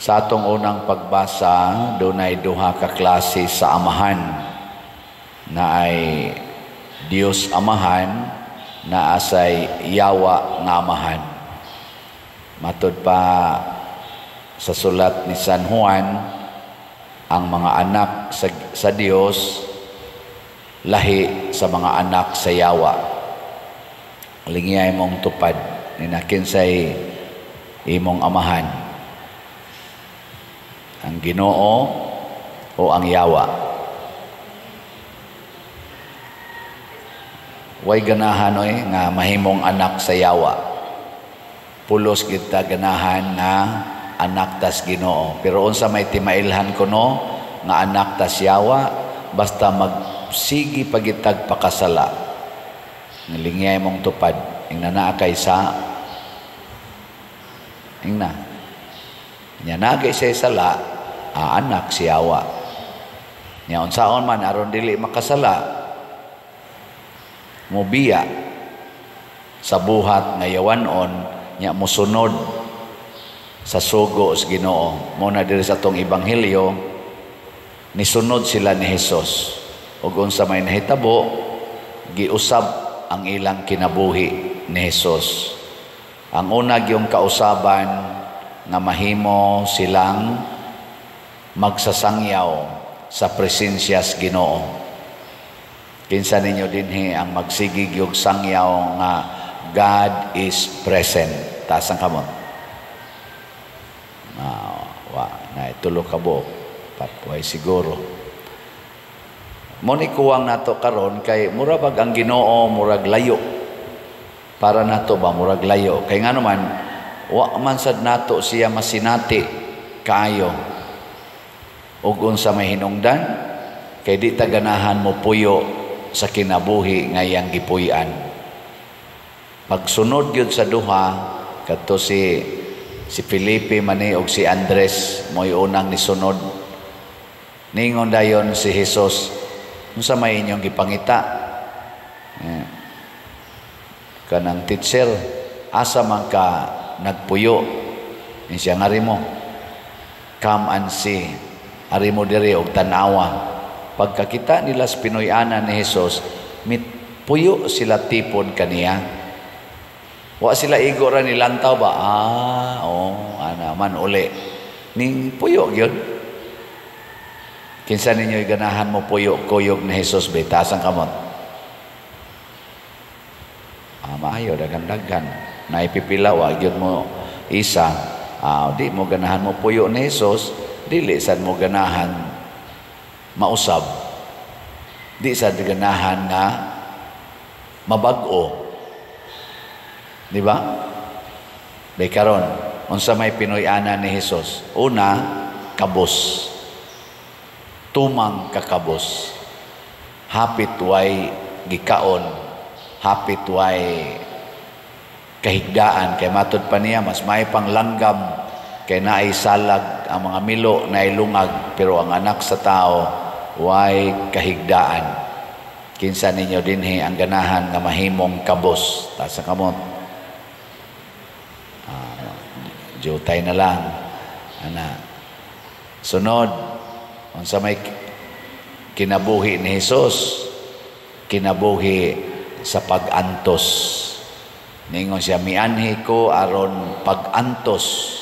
Sa atong unang pagbasa, dunay duha ka klase sa amahan na ay Dios amahan na asay yawa nga amahan. Matud pa sa sulat ni San Juan, ang mga anak sa Dios lahi sa mga anak sa yawa. Lingiyay mong tupad ninakin say imong amahan, ang Ginoo o ang yawa. Way ganahan nga mahimong anak sa yawa. Pulos kita ganahan nga anak tas Ginoo. Pero unsa may timailhan ko nga anak tas yawa, basta magsigi pagitag pakasala. Nalingiyay mong tupad ing naa kay sa ing na. Nya nagay say sala, anak si yawa. Nya unsaon man aron dili makasala, mubiya sa buhat nga yawanon nya mosunod sa sugo sa Ginoo. Muna diri sa tong ebanghelyo, nisunod sila ni Hesus. Ug unsa may nahitabo, giusab ang ilang kinabuhi ni Hesus. Ang una gyung kausaban nga mahimo silang magsasangyaw sa presensya sa Ginoo. Kinsa ninyo dinhi ang magsigig yung sangyaw nga God is present. Taas ang kamot. Na itulo ka buok. Patway siguro. Muni kuwang nato karon kay murag ang Ginoo murag layo. Para nato ba murag layo? Kay nga naman, wa man sad nato siya masinati kayo. Ug unsa may hinungdan, kay di ta ganahan mo puyo sa kinabuhi nga iyang gipuy-an. Pagsunod gyud sa duha, kadto si Felipe mani og si Andres mo'y unang nisunod. Ningon dayon si Jesus, unsa may inyong gipangita? Kanang teacher, asa man ka nagpuyo? Siya nga rin mo, come and see. Ari mo diri og tanawa. Pagkakita nila sa Pinoy-ana ni Jesus, puyo sila tipon kaniya. Wa sila igo ra nilantaw ba? Ana man uli. Ning puyo gyud. Kinsa ninyo ganahan mo puyo kuyog ni Jesus bitasan kamot. Maayo dagan-dagan. Naipipila wa gyud mo isa. Di mo ganahan mo puyo ni Jesus, dili sad mo ganahan mausab. Di sad ganahan nga mabag-o. Di ba? Day karon, unsa may Pinoy-ana ni Jesus? Una, kabos. Tumang kakabos. Hapit way gikaon, hapit way kahigdaan. Kay matud pa niya, mas may panglanggam kay naay salag ang mga milo na ilungag, pero ang anak sa tao way kahigdaan. Kinsa ninyo dinhi ang ganahan nga mahimong kabos? Tasa kamot. Jutay na lang. Ana. Sunod, unsa may kinabuhi ni Jesus? Kinabuhi sa pag-antos. Ningon siya, mianhi ko aron pag-antos,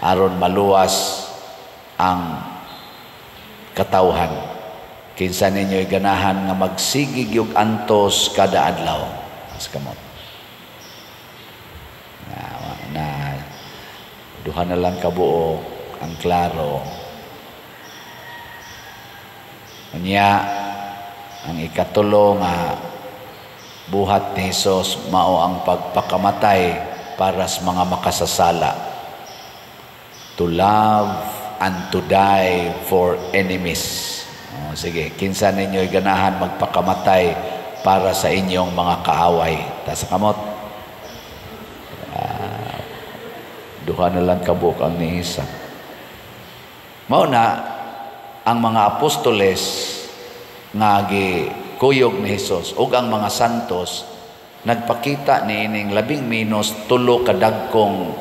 aron maluwas ang katawhan. Kinsa ninyo'y ganahan nga magsigig yung antos kada adlaw. Mas kamot. Duha na lang kabuo ang klaro. Unya, ang ikatulo nga buhat ni Jesus mao ang pagpakamatay para sa mga makasasala. To love and to die for enemies. Sige, kinsa ninyo'y ganahan magpakamatay para sa inyong mga kaaway. Tasa kamot. Duha na lang kabuk ang ni Isa. Mauna, ang mga apostoles nga gikuyog ni Jesus ug ang mga santos nagpakita niining 10 kadagkong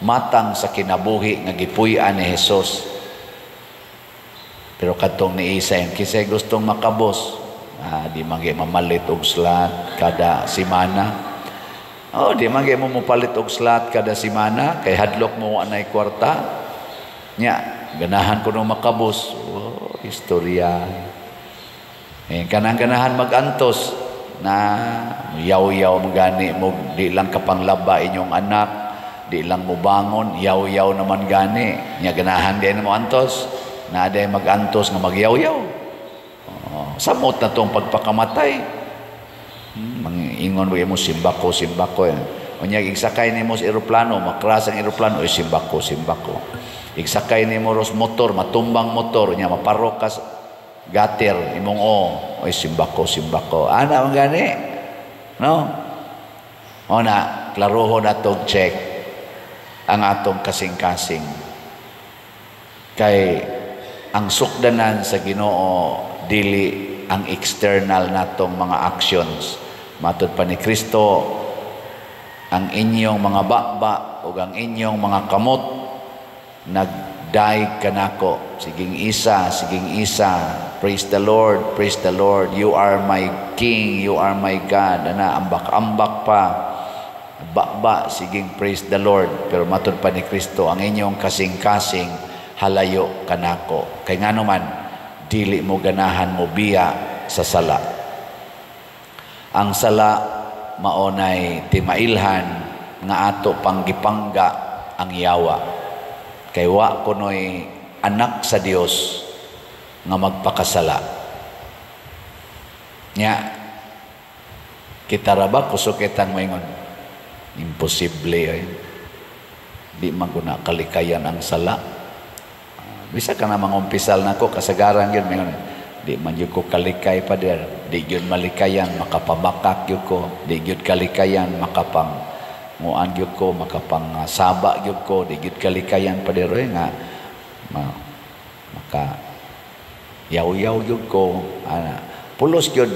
matang sa kinabuhi nga gipuy-an ni Hesus. Pero katong ni Isa, kisay gustong makabos, di magi mamalit og slot kada semana. Di magi mo mupalit og slot kada semana, kay hadlok mo anay kwarta. Nya, ganahan ko nung makabos. Istorya. Kanang-ganahan magantos na yaw-yaw magani mo, di lang kapanglaba inyong anak, di lang mo bangon, yaw-yaw naman gani. Nya ganahan din mo antos, na aday magantos nga magyaw-yaw. Samot na tong pagpakamatay. Mangingon mo simbako. Unya igsakay nimo sa eroplano, makras ang eroplano, simbako. Igsakay nimo ros motor, matumbang motor, nya maparok ka gater imong simbako. Ana man gani. No? Ona, klarohon atong check ang atong kasing-kasing. Kay ang sukdanan sa Ginoo dili ang external natong mga actions. Matud pa ni Kristo, ang inyong mga bakba o ang inyong mga kamot nagdaig kanako. Siging isa. Praise the Lord. You are my King, you are my God. Ambak-ambak pa. Bakba, siging praise the Lord. Pero matud pa ni Kristo, ang inyong kasing-kasing halayo kanako. Kay ngano man, dili mo ganahan mo biya sa sala. Ang sala maonay timailhan nga ato panggipangga ang yawa. Kay wa kunoy anak sa Dios nga magpakasala. Nya kita ra ba kusuketang moingon imposible di maguna kalikayan ang sala. Bisa ka na mangumpisal nako kasagaran gyud mingon di man gyud ko kalikay pa der, di gyud malikayan makapabakak gyud ko, di gyud kalikayan makapang muan gyud ko, makapang saba gyud ko, di gyud kalikayan pa der nga maka yaw-yaw gyud ko, pulos gyud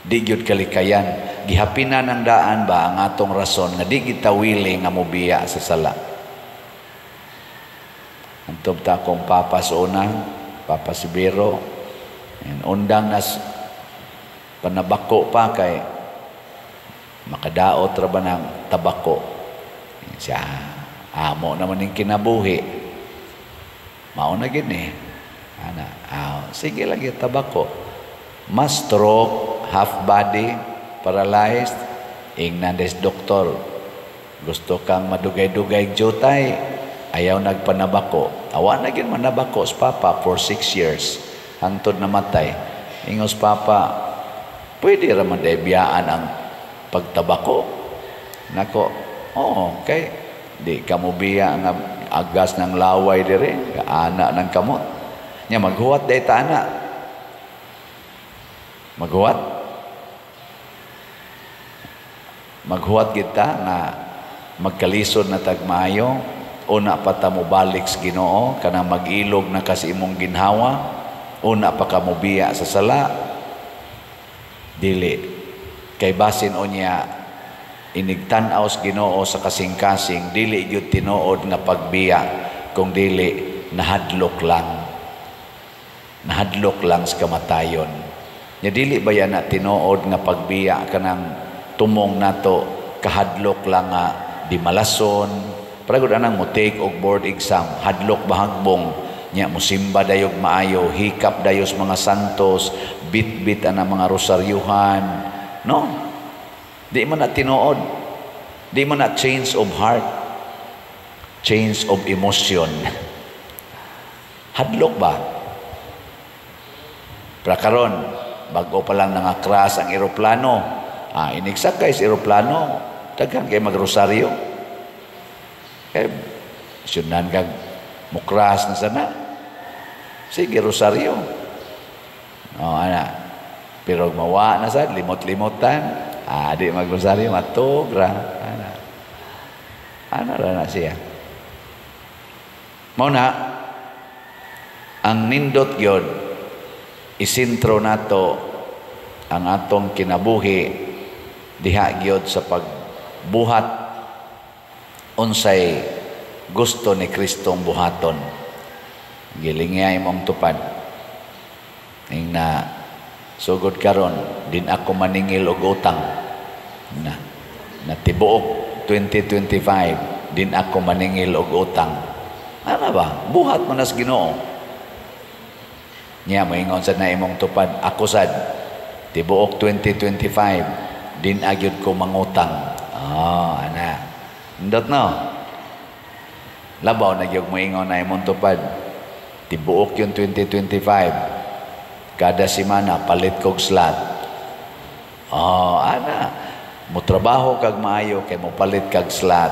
di gyud kalikayan. Gihapinan ang daan ba ang atong rason nga di kita willing nga mobiya sa sala. Antong ta akong papa sa una, Papa Sibero, undang nas panabako pa kay makadaot ra ba ng tabako. Siya, amo naman yung kinabuhi. Mauna gini. Sige lagi tabako. Mas stroke, half body, paralyzed, ingnan doktor. Gusto kang madugay-dugay jutay, ayaw nagpanabako. Awa na gin manabako sa papa for 6 years. Hangtod namatay. Ingos papa, pwede raman biyaan ang pagtabako. Nako, kay di kamo biya nga agas ng laway dire, anak ng kamot. Nya maghuwat day ta ana. Maghuwat kita nga magkalisod na tagmayo. Una pa ta mo balik sa Ginoo, kanang mag-ilog na kasi imong ginhawa. Una pa ka mo biya sa sala. Dili. Kay basin o niya, inigtanaw sa Ginoo sa kasing-kasing, dili gyud tinuod nga pagbiya, kung dili nahadlok lang. Nahadlok lang sa kamatayon. Nya dili ba yan na tinuod nga pagbiya kanang tumong nato kahadlok lang nga di malason. Paragod anang mo take og board exam, hadlok bahagbong, nya musimba dayog maayo, hikap dayos mga santos, bit-bit ana mga rosaryuhan. No? Di man na tinuod. Di man na change of heart. Change of emotion. Hadlok ba? Para karon, bago pa lang nangakras ang eroplano, inigsakay sa eroplano, daghan kay magrosaryo. Kaya sunan kang mukras na sana. Sige, rosaryo. Pero mawa na sa limot-limutan. Di magrosaryo, matugra. Ano na siya? Muna, ang nindot yun, isintro nato ang atong kinabuhi diha gyud sa pagbuhat unsay gusto ni Kristong buhaton. Gilingay mong tupad. Ing na sugod karon din ako maningil og utang. Na tibuok 2025 din ako maningil og utang. Ano ba? Buhat mo nas Ginoo. Nya moingon sad na imong tupad, ako sad tibuok 2025 din agyud ko mangutang. Ana. Ndot no. Labaw na gyud moingon na imong tupad. Tibuok yung 2025. Kada semana palit kog slot. Ana. Mo trabaho kag maayo kay mo palit kag slot.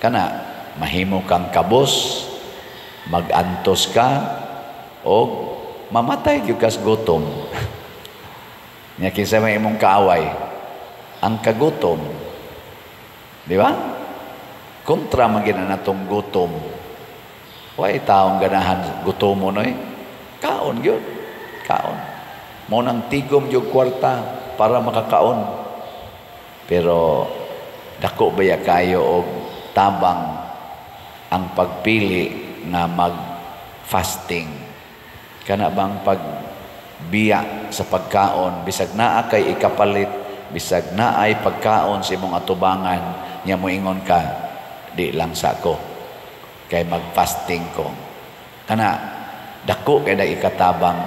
Kana mahimo kang kabos, magantos ka o mamatay gyud kas gutom. Nya kinsa may imong kaaway ang kagutom. Di ba? Kontra man gina natong gutom. Way taong ganahan gutom mo noy. Kaon gyud. Kaon. Mo nang tigom yung kwarta para makakaon. Pero dako baya kayo og tabang ang pagpili nga mag-fasting. Kana bang pagbiya sa pagkaon, bisag naa kay ikapalit, bisag naay pagkaon sa imong atubangan, nya moingon ka, di lang sako. Kay mag-fasting ko. Kana dako kay da ikatabang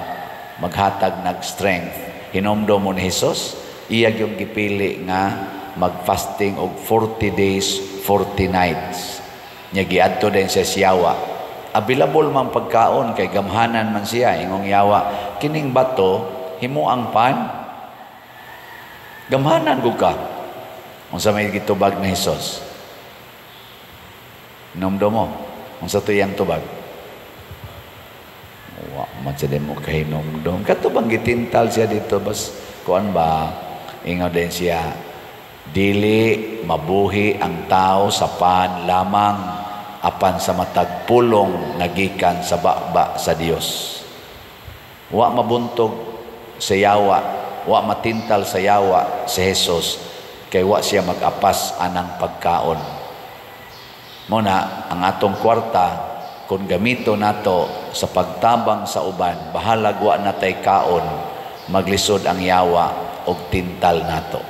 maghatag nag-strength. Hinomdo mo ni Jesus, iya yung gipili nga mag-fasting og 40 days, 40 nights. Nya giadto din sa siyawa. Available man pagkaon kay gamhanan man siya ingong yawa. Kining bato himo ang pan. Gamhanan gud ka. Unsa may gitubag ni Jesus? Nomdo mo. Unsa to yang tubag? Wa man sa demo kay nomdom. Katubang gitintal siya dito bas kuan ba? Ingon din siya. Dili mabuhi ang tao sa pan lamang apan sa matag pulong nagikan sa baba sa Dios. Wa mabuntog sa yawa, wa matintal sa yawa si Jesus kay wa siya mag-apas anang pagkaon. Muna ang atong kwarta kung gamito nato sa pagtabang sa uban, bahalag wa natay kaon, maglisod ang yawa og tintal nato.